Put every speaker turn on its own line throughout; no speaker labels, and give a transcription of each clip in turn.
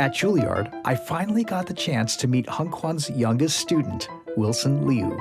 At Juilliard, I finally got the chance to meet Hung Kwan's youngest student, Wilson Liu.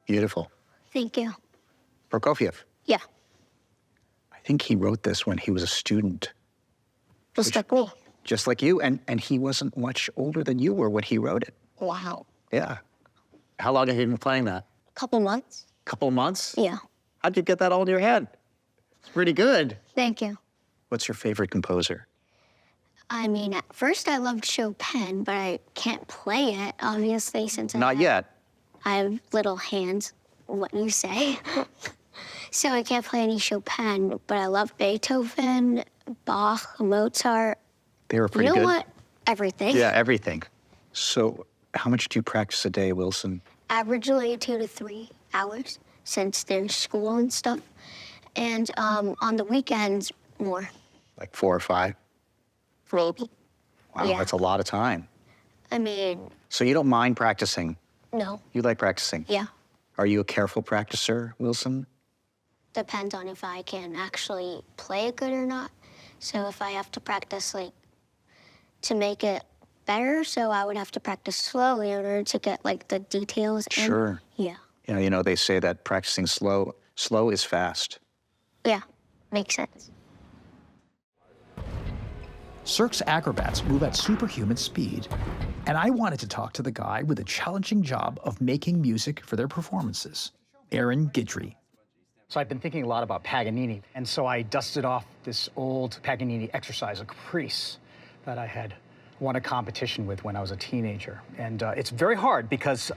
Beautiful.
Thank you.
Prokofiev.
Yeah,
I think he wrote this when he was a student,
just like me.
just like you, and he wasn't much older than you were when he wrote it.
Wow.
Yeah. How long have you been playing that?
Couple months?
Couple of months?
Yeah.
How'd you get that all in your head? It's pretty good.
Thank you.
What's your favorite composer?
I mean, at first I loved Chopin, but I can't play it, obviously, since
Not yet.
I have little hands, what you say. So I can't play any Chopin, but I love Beethoven, Bach, Mozart.
They were
You
pretty
know
good.
what? Everything.
Yeah, everything. So, how much do you practice a day, Wilson?
Averagely 2 to 3 hours, since there's school and stuff. And on the weekends, more.
Like 4 or 5?
Maybe.
Wow,
Yeah.
that's a lot of time.
I mean,
So you don't mind practicing?
no.
You like practicing?
Yeah.
Are you a careful practicer, Wilson?
Depends on if I can actually play it good or not. So if I have to practice, like, to make it better, so I would have to practice slowly in order to get, like, the details in.
Sure.
Yeah.
Yeah, you know, they say that practicing slow is fast.
Yeah. Makes sense.
Cirque's acrobats move at superhuman speed, and I wanted to talk to the guy with the challenging job of making music for their performances, Aaron Guidry.
So I've been thinking a lot about Paganini, and so I dusted off this old Paganini exercise, a caprice that I had won a competition with when I was a teenager. And it's very hard because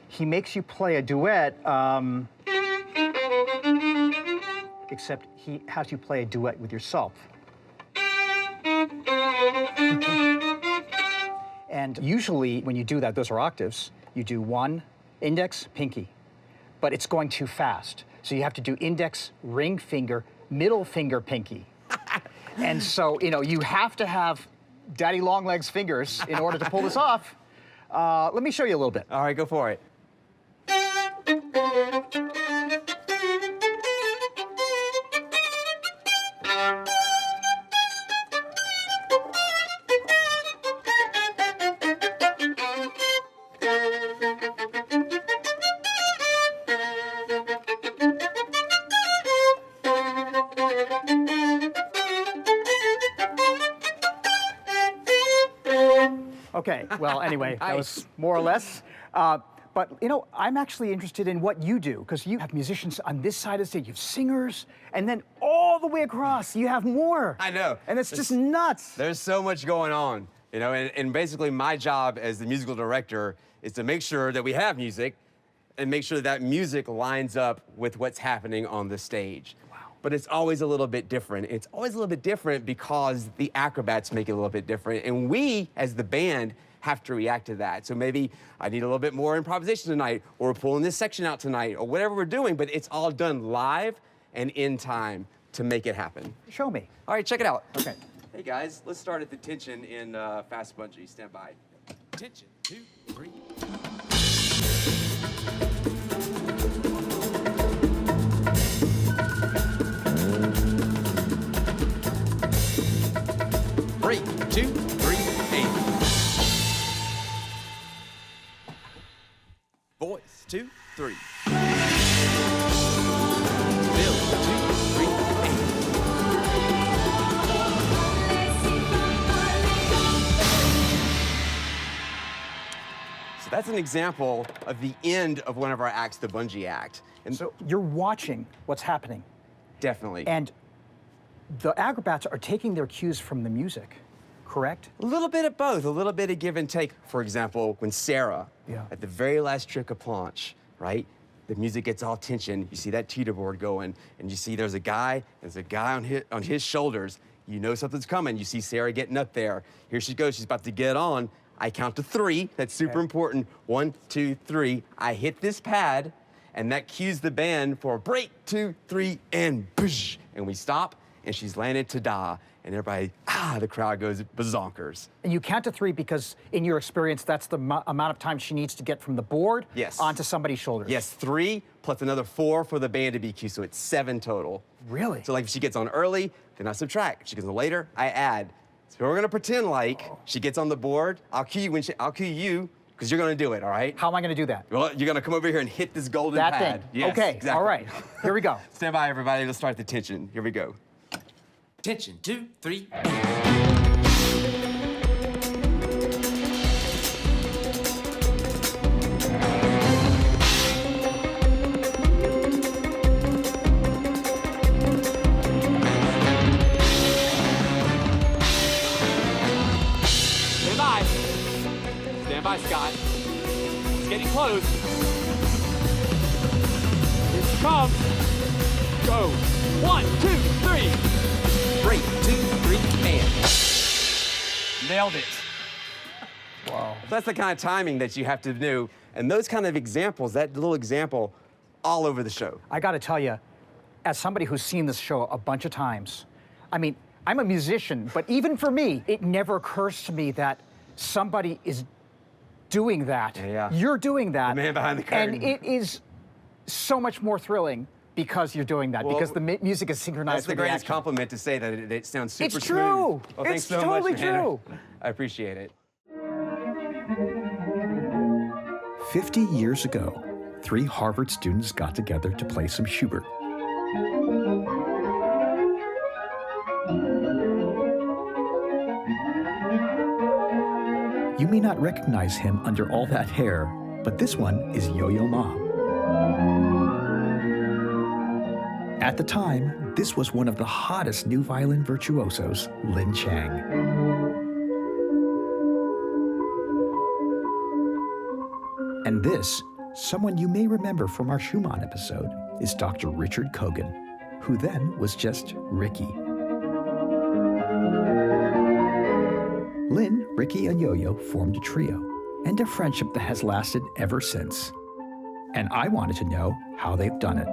he makes you play a duet, except he has you play a duet with yourself. And usually when you do that, those are octaves, you do 1, index, pinky. But it's going too fast. So you have to do index, ring finger, middle finger, pinky. And so, you know, you have to have daddy long legs fingers in order to pull this off. Let me show you a little bit.
All right, go for it.
Okay, well, anyway, that was more or less. But, you know, I'm actually interested in what you do, because you have musicians on this side of the stage, you have singers, and then all the way across, you have more.
I know.
And it's just nuts.
There's so much going on, you know, and basically my job as the musical director is to make sure that we have music and make sure that music lines up with what's happening on the stage. Wow. But it's always a little bit different. It's always a little bit different because the acrobats make it a little bit different, and we, as the band, have to react to that. So maybe I need a little bit more improvisation tonight, or we're pulling this section out tonight, or whatever we're doing, but it's all done live and in time to make it happen.
Show me.
All right, check it out.
Okay.
Hey guys, let's start at the tension in Fast Bungee. Stand by. Tension, 2, 3. 2, 3, and. Voice, 2, 3. Bill, 2, 3, and. So that's an example of the end of one of our acts, the Bungee Act. And
So you're watching what's happening,
definitely.
and the acrobats are taking their cues from the music, correct?
A little bit of both, a little bit of give and take. For example, when Sarah,
Yeah.
at the very last trick of planche, right? The music gets all tension. You see that teeter board going, and you see there's a guy on his shoulders. You know something's coming. You see Sarah getting up there. Here she goes. She's about to get on. I count to 3. That's super important. 1, 2, 3. I hit this pad, and that cues the band for a break, 2, 3, and boosh. And we stop, and she's landed ta-da. And everybody, the crowd goes bazonkers.
And you count to 3 because, in your experience, that's the amount of time she needs to get from the board
Yes.
onto somebody's shoulders.
Yes, 3 plus another 4 for the band to be cued, so it's 7 total.
Really?
So like if she gets on early, then I subtract. If she gets on later, I add. So we're gonna pretend like she gets on the board. I'll cue you because you're gonna do it, all right?
How am I going to do that?
Well, you're gonna come over here and hit this golden
That
pad.
thing.
Yes,
Okay,
exactly.
all right. Here we go.
Stand by, everybody. Let's start the tension. Here we go.
Tension, 2, 3. Stand by. Stand by, Scott. It's getting close. Here she comes. Go. 1, 2, 3. 3, 2, 3, and. Nailed it.
Wow.
That's the kind of timing that you have to do. And those kind of examples, that little example, all over the show.
I got to tell you, as somebody who's seen this show a bunch of times, I mean, I'm a musician, but even for me, it never occurs to me that somebody is doing that.
Yeah.
You're doing that.
The man behind the curtain.
And it is so much more thrilling because you're doing that,
Well,
because the music is synchronized
That's the
with the
greatest
action.
compliment to say that it sounds super
It's
smooth.
true.
Well, thanks
It's
so
totally
much, man.
true.
I appreciate it.
50 years ago, 3 Harvard students got together to play some Schubert. You may not recognize him under all that hair, but this one is Yo-Yo Ma. At the time, this was one of the hottest new violin virtuosos, Lin Chang. And this, someone you may remember from our Schumann episode, is Dr. Richard Kogan, who then was just Ricky. Lin, Ricky, and Yo-Yo formed a trio, and a friendship that has lasted ever since. And I wanted to know how they've done it.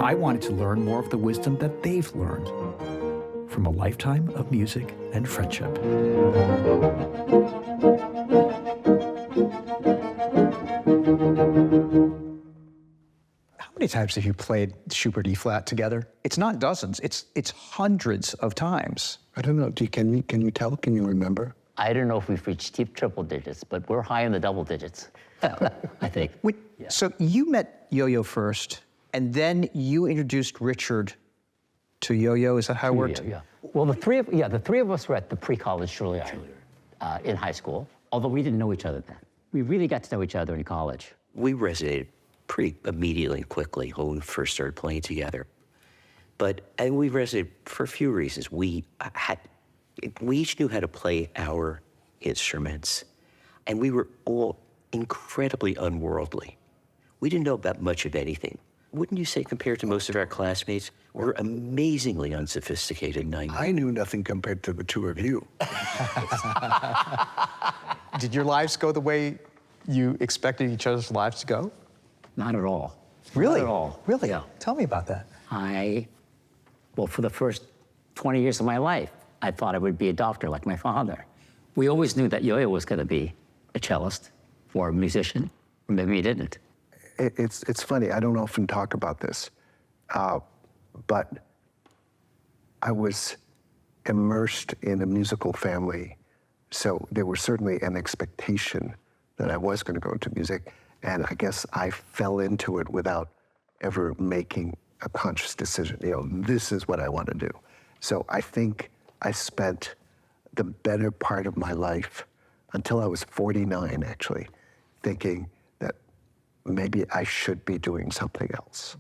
I wanted to learn more of the wisdom that they've learned from a lifetime of music and friendship.
How many times have you played Schubert E-flat together? It's not dozens. It's hundreds of times.
I don't know. Can you tell? Can you remember?
I don't know if we've reached deep triple digits, but we're high in the double digits, I think.
So you met Yo-Yo first, and then you introduced Richard to Yo-Yo. Is that how it worked?
Yeah. Well, the three of us were at the pre-college Juilliard in high school, although we didn't know each other then. We really got to know each other in college.
We resonated pretty immediately and quickly when we first started playing together. And we resonated for a few reasons. We each knew how to play our instruments, and we were all incredibly unworldly. We didn't know about much of anything. Wouldn't you say, compared to most of our classmates, we're amazingly unsophisticated?
I knew nothing compared to the two of you.
Did your lives go the way you expected each other's lives to go?
Not at all.
Really?
Not at all.
Really?
Yeah.
Tell me about that.
I Well, for the first 20 years of my life, I thought I would be a doctor like my father. We always knew that Yo-Yo was going to be a cellist or a musician, or maybe he didn't.
It's funny. I don't often talk about this, but I was immersed in a musical family, so there was certainly an expectation that I was going to go into music, and I guess I fell into it without ever making a conscious decision. This is what I want to do. So I think I spent the better part of my life, until I was 49 actually, thinking that maybe I should be doing something else.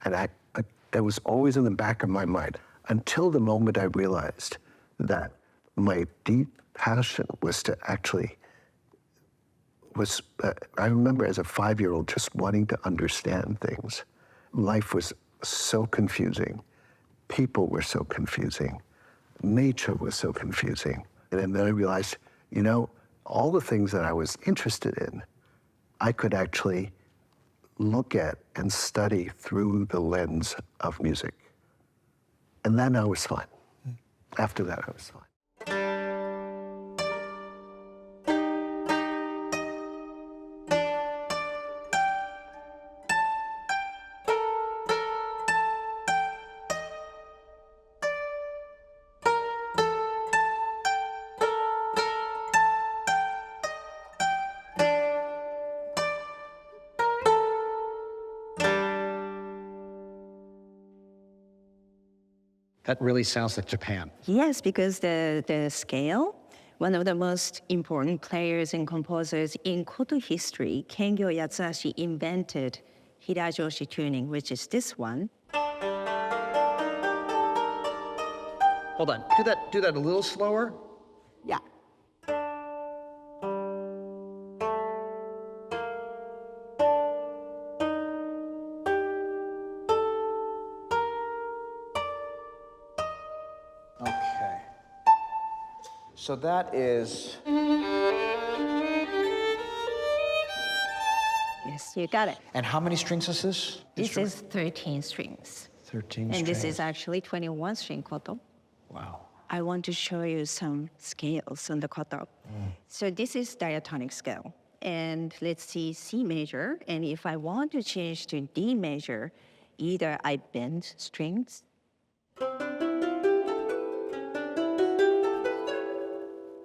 And that was always in the back of my mind, until the moment I realized that my deep passion was to actually, I remember as a 5-year-old just wanting to understand things. Life was so confusing. People were so confusing. Nature was so confusing. And then I realized, all the things that I was interested in, I could actually look at and study through the lens of music. And then I was fine. After that, I was fine.
That really sounds like Japan.
Yes, because the scale, one of the most important players and composers in koto history, Kengyo Yatsuhashi, invented hirajoshi tuning, which is this one.
Hold on, do that a little slower.
Yeah.
Okay. So that is,
Yes, you got it.
and how many strings is this?
This is 13 strings.
13
And
strings.
this is actually 21 string koto.
Wow.
I want to show you some scales on the koto. So this is diatonic scale. And let's see C major. And if I want to change to D major, either I bend strings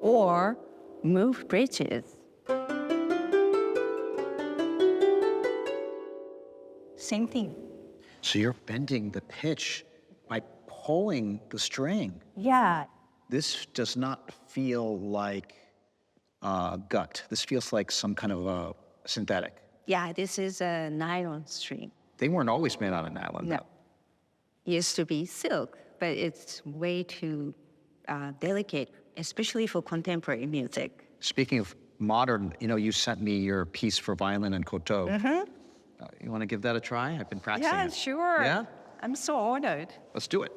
or move bridges. Same thing.
So you're bending the pitch by pulling the string.
Yeah.
This does not feel like gut. This feels like some kind of a synthetic.
Yeah, this is a nylon string.
They weren't always made out of nylon.
No. Used to be silk, but it's way too delicate, especially for contemporary music.
Speaking of modern, you sent me your piece for violin and koto. You want to give that a try? I've been practicing
Yeah,
it.
sure.
Yeah?
I'm so honored.
Let's do it.